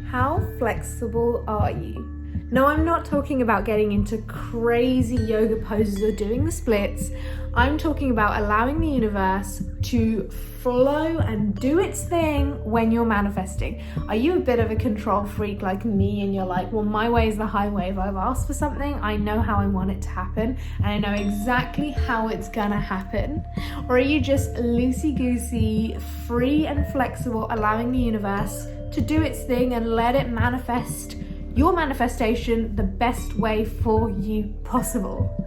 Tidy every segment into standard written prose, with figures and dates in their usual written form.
How flexible are you? No, I'm not talking about getting into crazy yoga poses or doing the splits. I'm talking about allowing the universe to flow and do its thing when you're manifesting. Are you a bit of a control freak like me and you're like, well, my way is the highway. If I've asked for something, I know how I want it to happen and I know exactly how it's gonna happen? Or are you just loosey-goosey, free and flexible, allowing the universe to do its thing and let it manifest your manifestation the best way for you possible?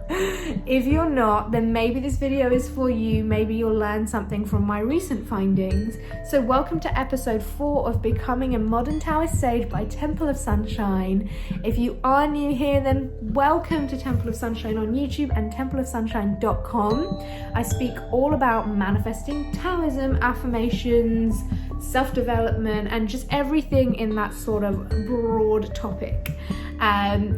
If you're not, then maybe this video is for you. Maybe you'll learn something from my recent findings. So welcome to episode 4 of Becoming a Modern Taoist Sage by Temple of Sunshine. If you are new here, then welcome to Temple of Sunshine on YouTube and templeofsunshine.com. I speak all about manifesting, Taoism, affirmations, self-development, and just everything in that sort of broad topic.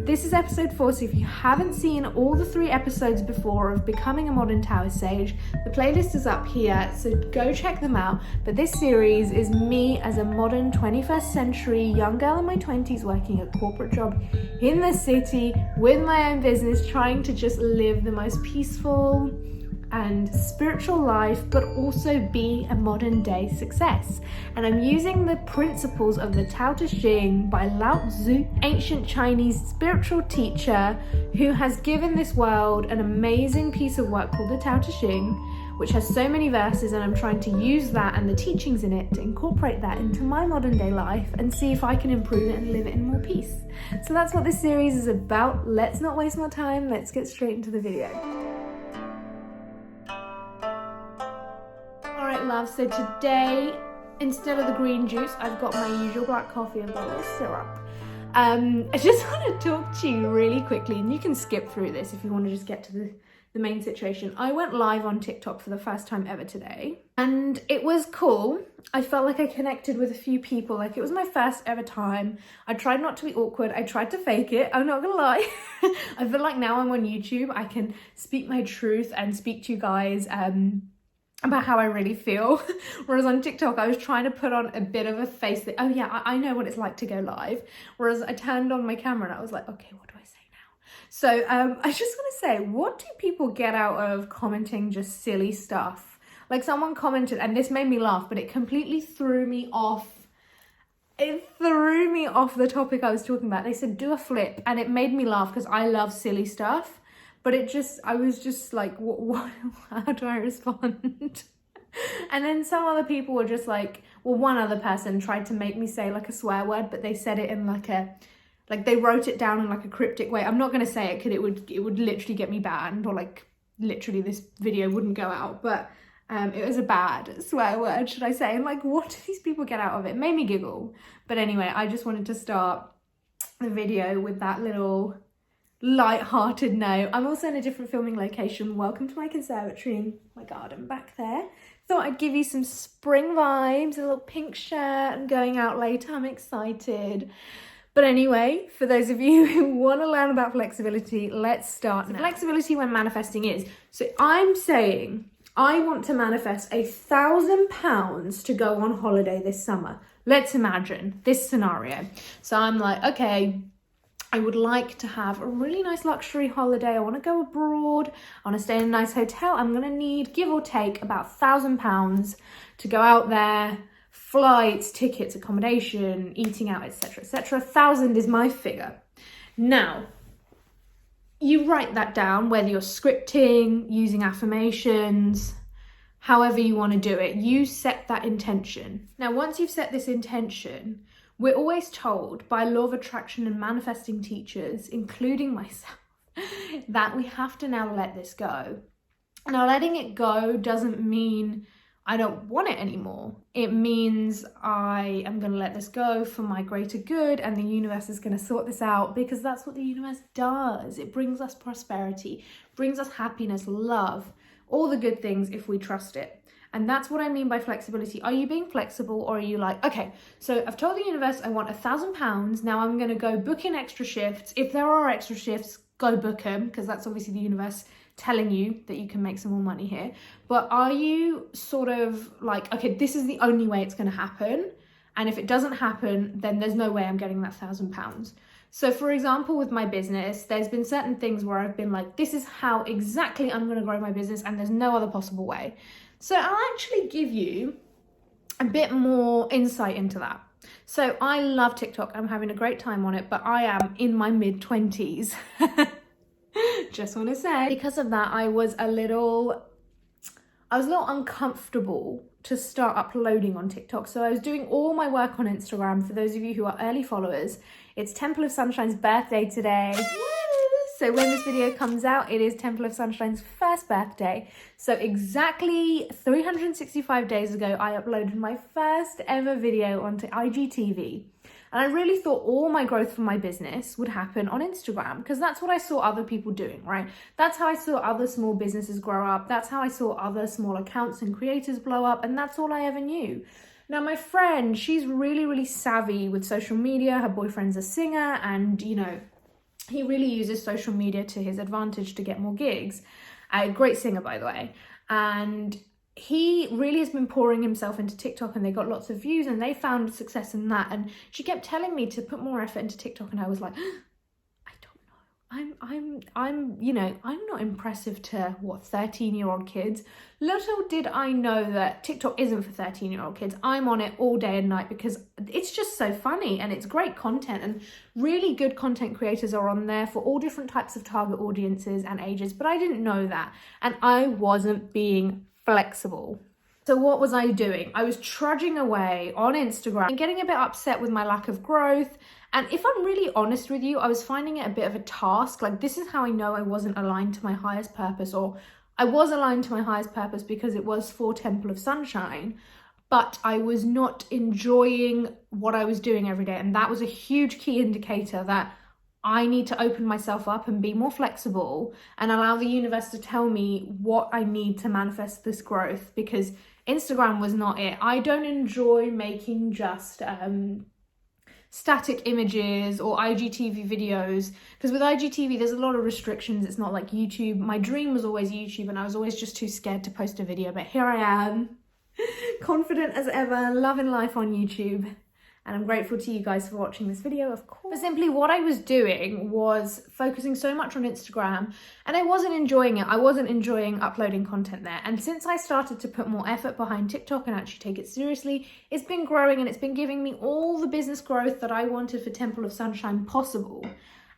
This is episode 4, so if you haven't seen all the 3 episodes before of Becoming a Modern Taoist Sage, the playlist is up here, so go check them out. But this series is me as a modern 21st century young girl in my 20s working a corporate job in the city with my own business, trying to just live the most peaceful and spiritual life, but also be a modern day success. And I'm using the principles of the Tao Te Ching by Lao Tzu, ancient Chinese spiritual teacher who has given this world an amazing piece of work called the Tao Te Ching, which has so many verses, and I'm trying to use that and the teachings in it to incorporate that into my modern day life and see if I can improve it and live it in more peace. So that's what this series is about. Let's not waste more time. Let's get straight into the video. Alright love, so today, instead of the green juice, I've got my usual black coffee and a little syrup. I just want to talk to you really quickly, and you can skip through this if you want to just get to the main situation. I went live on TikTok for the first time ever today, and it was cool. I felt like I connected with a few people, like it was my first ever time. I tried not to be awkward, I tried to fake it, I'm not gonna lie. I feel like now I'm on YouTube, I can speak my truth and speak to you guys about how I really feel. Whereas on TikTok, I was trying to put on a bit of a face that, oh yeah, I know what it's like to go live. Whereas I turned on my camera and I was like, okay, what do I say now? So I just want to say, what do people get out of commenting just silly stuff? Like someone commented, and this made me laugh, but it completely threw me off. It threw me off the topic I was talking about. They said, do a flip, and it made me laugh because I love silly stuff. But I was just like, what, how do I respond? And then some other people were just like, well, one other person tried to make me say like a swear word, but they said it in like they wrote it down in like a cryptic way. I'm not going to say it because it would literally get me banned, or like literally this video wouldn't go out. But it was a bad swear word, should I say? And like, what do these people get out of it? It made me giggle. But anyway, I just wanted to start the video with that little light-hearted note. I'm also in a different filming location. Welcome to my conservatory, my garden back there. Thought I'd give you some spring vibes, a little pink shirt, and going out later. I'm excited. But anyway, for those of you who want to learn about flexibility, let's start now. Flexibility when manifesting is, so I'm saying I want to manifest £1,000 to go on holiday this summer. Let's imagine this scenario. So I'm like, okay, I would like to have a really nice luxury holiday. I want to go abroad. I want to stay in a nice hotel. I'm going to need, give or take, about £1,000 to go out there. Flights, tickets, accommodation, eating out, etc., etc. 1,000 is my figure. Now, you write that down, whether you're scripting, using affirmations, however you want to do it. You set that intention. Now, once you've set this intention, we're always told by law of attraction and manifesting teachers, including myself, that we have to now let this go. Now, letting it go doesn't mean I don't want it anymore. It means I am going to let this go for my greater good, and the universe is going to sort this out, because that's what the universe does. It brings us prosperity, brings us happiness, love, all the good things if we trust it. And that's what I mean by flexibility. Are you being flexible, or are you like, okay, so I've told the universe I want £1,000. Now I'm going to go book in extra shifts. If there are extra shifts, go book them, because that's obviously the universe telling you that you can make some more money here. But are you sort of like, okay, this is the only way it's going to happen, And if it doesn't happen, then there's no way I'm getting that £1,000. So for example, with my business, there's been certain things where I've been like, this is how exactly I'm going to grow my business and there's no other possible way. So I'll actually give you a bit more insight into that. So I love TikTok. I'm having a great time on it, but I am in my mid-20s. Just want to say, because of that, I was a little uncomfortable to start uploading on TikTok. So I was doing all my work on Instagram. For those of you who are early followers, it's Temple of Sunshine's birthday today. So when this video comes out, it is Temple of Sunshine's first birthday. So exactly 365 days ago, I uploaded my first ever video onto IGTV. And I really thought all my growth for my business would happen on Instagram, because that's what I saw other people doing, right? That's how I saw other small businesses grow up. That's how I saw other small accounts and creators blow up. And that's all I ever knew. Now, my friend, she's really, really savvy with social media. Her boyfriend's a singer, and, you know, he really uses social media to his advantage to get more gigs. A great singer, by the way. And he really has been pouring himself into TikTok, and they got lots of views and they found success in that. And she kept telling me to put more effort into TikTok, and I was like, I don't know. I'm you know, I'm not impressive to 13-year-old kids. Little did I know that TikTok isn't for 13-year-old kids. I'm on it all day and night because it's just so funny and it's great content, and really good content creators are on there for all different types of target audiences and ages. But I didn't know that, and I wasn't being flexible. So what was I doing? I was trudging away on Instagram and getting a bit upset with my lack of growth. And if I'm really honest with you, I was finding it a bit of a task. Like, this is how I know I wasn't aligned to my highest purpose, or I was aligned to my highest purpose because it was for Temple of Sunshine, but I was not enjoying what I was doing every day. And that was a huge key indicator that I need to open myself up and be more flexible and allow the universe to tell me what I need to manifest this growth, because Instagram was not it. I don't enjoy making just static images or IGTV videos, because with IGTV there's a lot of restrictions. It's not like YouTube. My dream was always YouTube, and I was always just too scared to post a video, but here I am, confident as ever, loving life on YouTube. And I'm grateful to you guys for watching this video, of course. But simply what I was doing was focusing so much on Instagram, and I wasn't enjoying it. I wasn't enjoying uploading content there. And since I started to put more effort behind TikTok and actually take it seriously, it's been growing, and it's been giving me all the business growth that I wanted for Temple of Sunshine possible.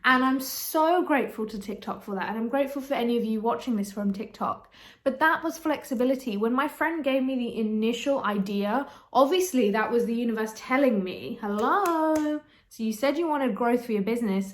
And I'm so grateful to TikTok for that. And I'm grateful for any of you watching this from TikTok. But that was flexibility. When my friend gave me the initial idea, obviously that was the universe telling me, hello, so you said you wanted growth for your business.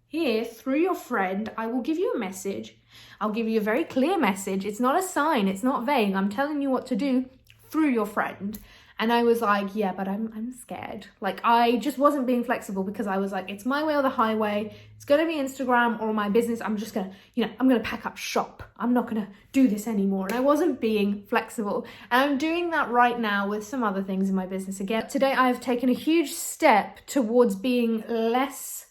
Here, through your friend, I will give you a message. I'll give you a very clear message. It's not a sign. It's not vague. I'm telling you what to do through your friend. And I was like, yeah, but I'm scared. Like, I just wasn't being flexible, because I was like, it's my way or the highway. It's going to be Instagram or my business. I'm just going to, I'm going to pack up shop. I'm not going to do this anymore. And I wasn't being flexible. And I'm doing that right now with some other things in my business again. Today, I have taken a huge step towards being less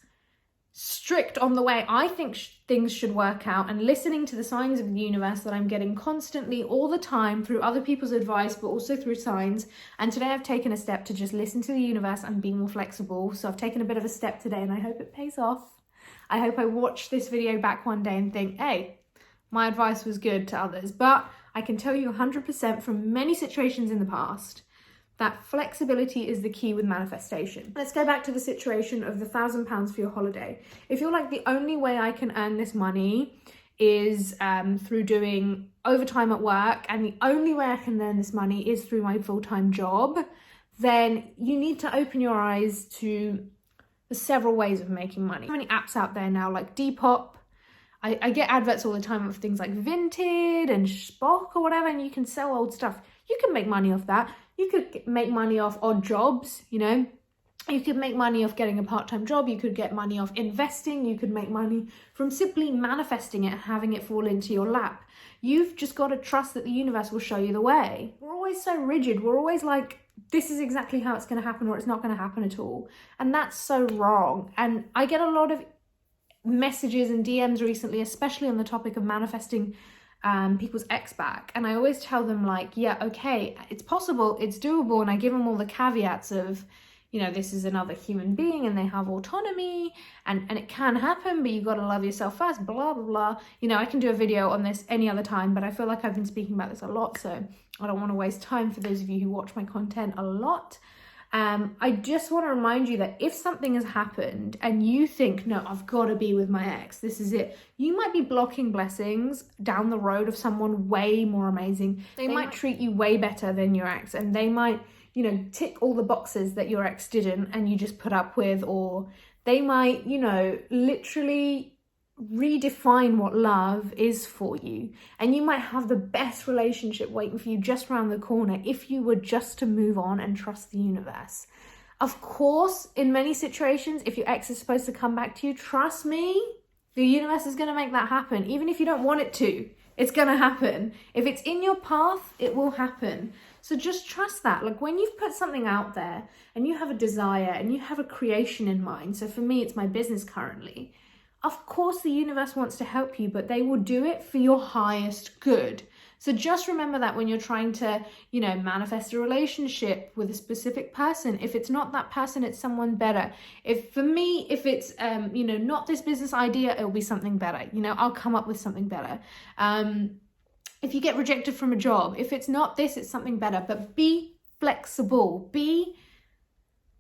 strict on the way I think things should work out, and listening to the signs of the universe that I'm getting constantly all the time through other people's advice, but also through signs. And today I've taken a step to just listen to the universe and be more flexible. So I've taken a bit of a step today, and I hope it pays off. I hope I watch this video back one day and think, hey, my advice was good to others. But I can tell you 100% from many situations in the past that flexibility is the key with manifestation. Let's go back to the situation of the £1,000 for your holiday. If you're like, the only way I can earn this money is through doing overtime at work, and the only way I can earn this money is through my full-time job, then you need to open your eyes to the several ways of making money. So many apps out there now, like Depop. I get adverts all the time of things like Vinted and Spock or whatever, and you can sell old stuff. You can make money off that. You could make money off odd jobs, you know. You could make money off getting a part-time job. You could get money off investing. You could make money from simply manifesting it and having it fall into your lap. You've just got to trust that the universe will show you the way. We're always so rigid. We're always like, this is exactly how it's going to happen, or it's not going to happen at all. And that's so wrong. And I get a lot of messages and DMs recently, especially on the topic of manifesting people's ex back. And I always tell them like, yeah, okay, it's possible, it's doable. And I give them all the caveats of, you know, this is another human being and they have autonomy and it can happen, but you've got to love yourself first, blah, blah, blah. You know, I can do a video on this any other time, but I feel like I've been speaking about this a lot, so I don't want to waste time for those of you who watch my content a lot. I just want to remind you that if something has happened and you think, no, I've got to be with my ex, this is it, you might be blocking blessings down the road of someone way more amazing. They might treat you way better than your ex, and they might, you know, tick all the boxes that your ex didn't and you just put up with, or they might, you know, literally redefine what love is for you, and you might have the best relationship waiting for you just around the corner if you were just to move on and trust the universe. Of course, in many situations, if your ex is supposed to come back to you, trust me, the universe is going to make that happen. Even if you don't want it to, it's going to happen. If it's in your path, it will happen. So just trust that. Like when you've put something out there and you have a desire and you have a creation in mind, so for me, it's my business currently. Of course, the universe wants to help you, but they will do it for your highest good. So just remember that when you're trying to, you know, manifest a relationship with a specific person. If it's not that person, it's someone better. If it's, you know, not this business idea, it'll be something better. You know, I'll come up with something better. If you get rejected from a job, if it's not this, it's something better. But be flexible. Be,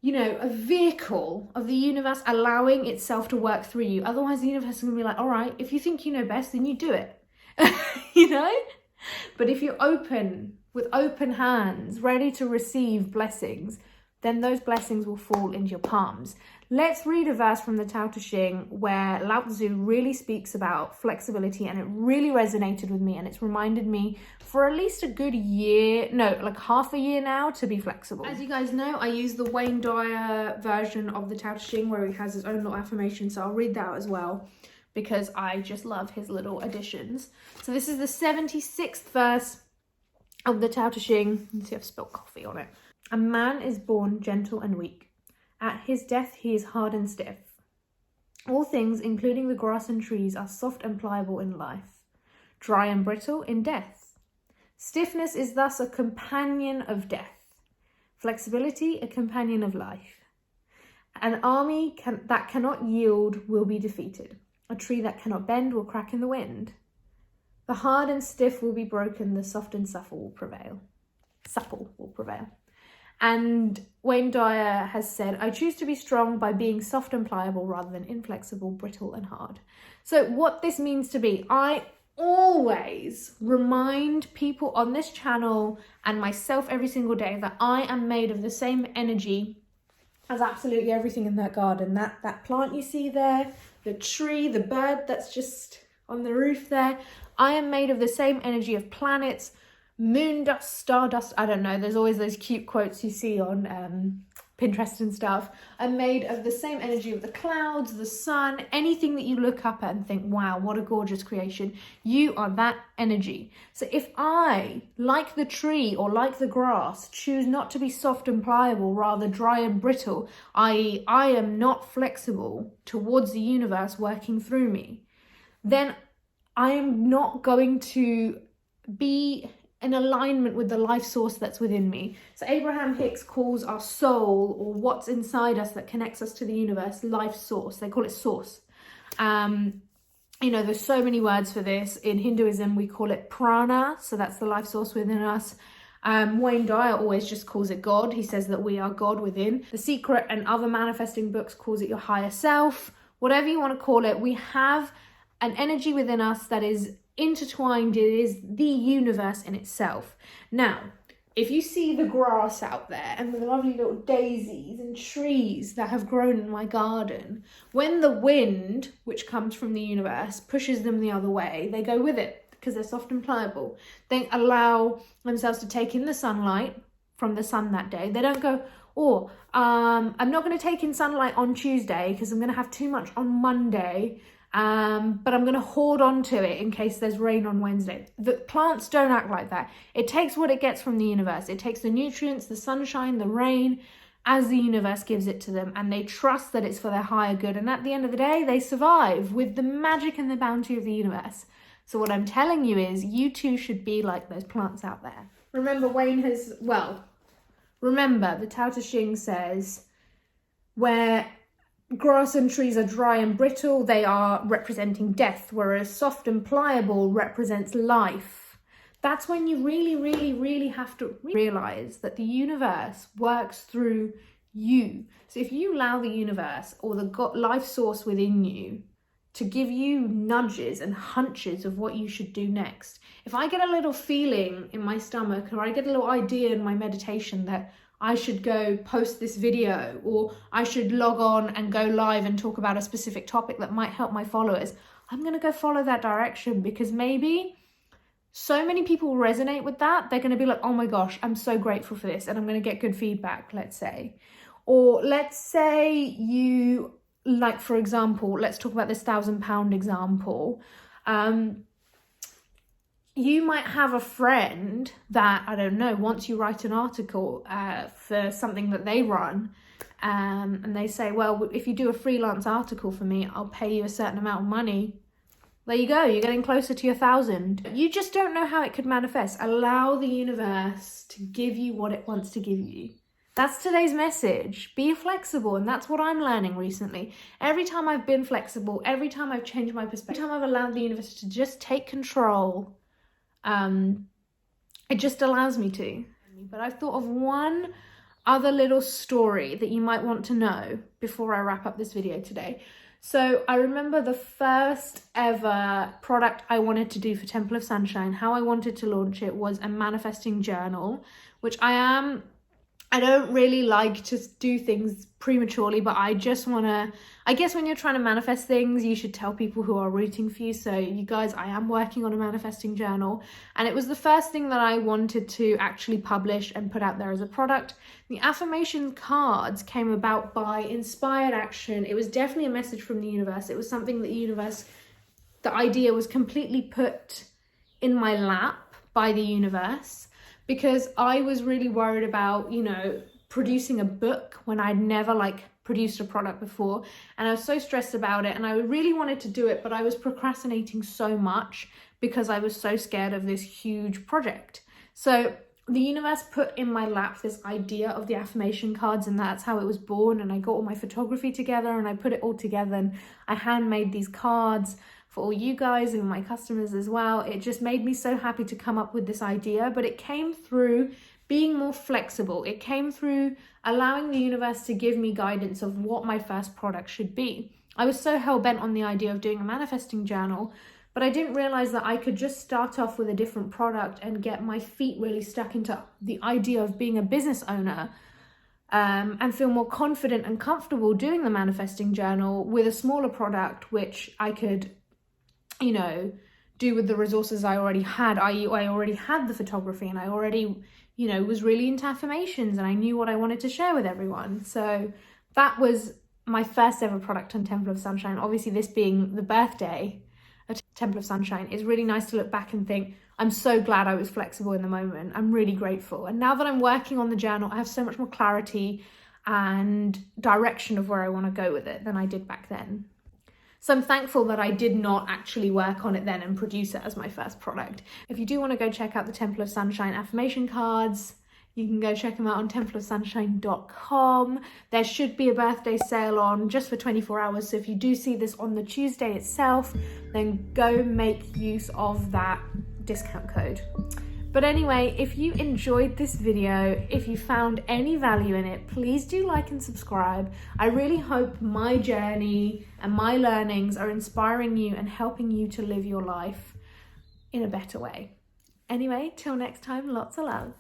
you know, a vehicle of the universe allowing itself to work through you. Otherwise, the universe is going to be like, all right, if you think you know best, then you do it. You know? But if you're open, with open hands, ready to receive blessings, then those blessings will fall into your palms. Let's read a verse from the Tao Te Ching where Lao Tzu really speaks about flexibility, and it really resonated with me, and it's reminded me for at least a good year, no, like half a year now, to be flexible. As you guys know, I use the Wayne Dyer version of the Tao Te Ching where he has his own little affirmation, so I'll read that as well because I just love his little additions. So this is the 76th verse of the Tao Te Ching. You can see I've spilled coffee on it. A man is born gentle and weak. At his death, he is hard and stiff. All things, including the grass and trees, are soft and pliable in life, dry and brittle in death. Stiffness is thus a companion of death. Flexibility, a companion of life. An army that cannot yield will be defeated. A tree that cannot bend will crack in the wind. The hard and stiff will be broken. The soft and supple will prevail. And Wayne Dyer has said, I choose to be strong by being soft and pliable rather than inflexible, brittle and hard. So what this means to be, I always remind people on this channel and myself every single day that I am made of the same energy as absolutely everything in that garden. That plant you see there, the tree, the bird that's just on the roof there. I am made of the same energy of planets, moon dust, stardust, I don't know, there's always those cute quotes you see on Pinterest and stuff. I'm made of the same energy of the clouds, the sun, anything that you look up at and think, wow, what a gorgeous creation. You are that energy. So if I, like the tree or like the grass, choose not to be soft and pliable, rather dry and brittle, I am not flexible towards the universe working through me, then I am not going to be in alignment with the life source that's within me. So Abraham Hicks calls our soul, or what's inside us that connects us to the universe, life source. They call it source. You know, there's so many words for this. In Hinduism, we call it prana. So that's the life source within us. Wayne Dyer always just calls it God. He says that we are God within. The Secret and other manifesting books calls it your higher self. Whatever you want to call it, we have an energy within us that is intertwined. It is the universe in itself. Now, if you see the grass out there and the lovely little daisies and trees that have grown in my garden, when the wind, which comes from the universe, pushes them the other way, they go with it because they're soft and pliable. They allow themselves to take in the sunlight from the sun that day. They don't go, I'm not going to take in sunlight on Tuesday because I'm going to have too much on Monday. But I'm going to hoard on to it in case there's rain on Wednesday. The plants don't act like that. It takes what it gets from the universe. It takes the nutrients, the sunshine, the rain, as the universe gives it to them. And they trust that it's for their higher good. And at the end of the day, they survive with the magic and the bounty of the universe. So what I'm telling you is you too should be like those plants out there. Remember the Tao Te Ching says, where grass and trees are dry and brittle, they are representing death, whereas soft and pliable represents life. That's when you really, really, really have to realize that the universe works through you. So if you allow the universe or the life source within you to give you nudges and hunches of what you should do next. If I get a little feeling in my stomach, or I get a little idea in my meditation that I should go post this video, or I should log on and go live and talk about a specific topic that might help my followers, I'm going to go follow that direction, because maybe so many people resonate with that. They're going to be like, oh my gosh, I'm so grateful for this, and I'm going to get good feedback, let's say. Or let's say you, like, for example, let's talk about this £1,000 example. You might have a friend that, I don't know, once you write an article for something that they run, and they say, well, if you do a freelance article for me, I'll pay you a certain amount of money. There you go, you're getting closer to your 1,000. You just don't know how it could manifest. Allow the universe to give you what it wants to give you. That's today's message. Be flexible, and that's what I'm learning recently. Every time I've been flexible, every time I've changed my perspective, every time I've allowed the universe to just take control, it just allows me to. But I've thought of one other little story that you might want to know before I wrap up this video today. So I remember the first ever product I wanted to do for Temple of Sunshine, how I wanted to launch it, was a manifesting journal, which I don't really like to do things prematurely, but I just want to, I guess when you're trying to manifest things, you should tell people who are rooting for you. So you guys, I am working on a manifesting journal, and it was the first thing that I wanted to actually publish and put out there as a product. The affirmation cards came about by inspired action. It was definitely a message from the universe. It was something that the idea was completely put in my lap by the universe, because I was really worried about, producing a book when I'd never produced a product before. And I was so stressed about it, and I really wanted to do it, but I was procrastinating so much because I was so scared of this huge project. So the universe put in my lap this idea of the affirmation cards, and that's how it was born. And I got all my photography together and I put it all together, and I handmade these cards for all you guys and my customers as well. It just made me so happy to come up with this idea, but it came through being more flexible. It came through allowing the universe to give me guidance of what my first product should be. I was so hell-bent on the idea of doing a manifesting journal, but I didn't realize that I could just start off with a different product and get my feet really stuck into the idea of being a business owner, and feel more confident and comfortable doing the manifesting journal with a smaller product, which I could do with the resources I already had. I already had the photography, and I already, was really into affirmations, and I knew what I wanted to share with everyone. So that was my first ever product on Temple of Sunshine. Obviously, this being the birthday of Temple of Sunshine, it's really nice to look back and think, I'm so glad I was flexible in the moment. I'm really grateful. And now that I'm working on the journal, I have so much more clarity and direction of where I want to go with it than I did back then. So I'm thankful that I did not actually work on it then and produce it as my first product. If you do want to go check out the Temple of Sunshine affirmation cards, you can go check them out on templeofsunshine.com. There should be a birthday sale on just for 24 hours. So if you do see this on the Tuesday itself, then go make use of that discount code. But anyway, if you enjoyed this video, if you found any value in it, please do like and subscribe. I really hope my journey and my learnings are inspiring you and helping you to live your life in a better way. Anyway, till next time, lots of love.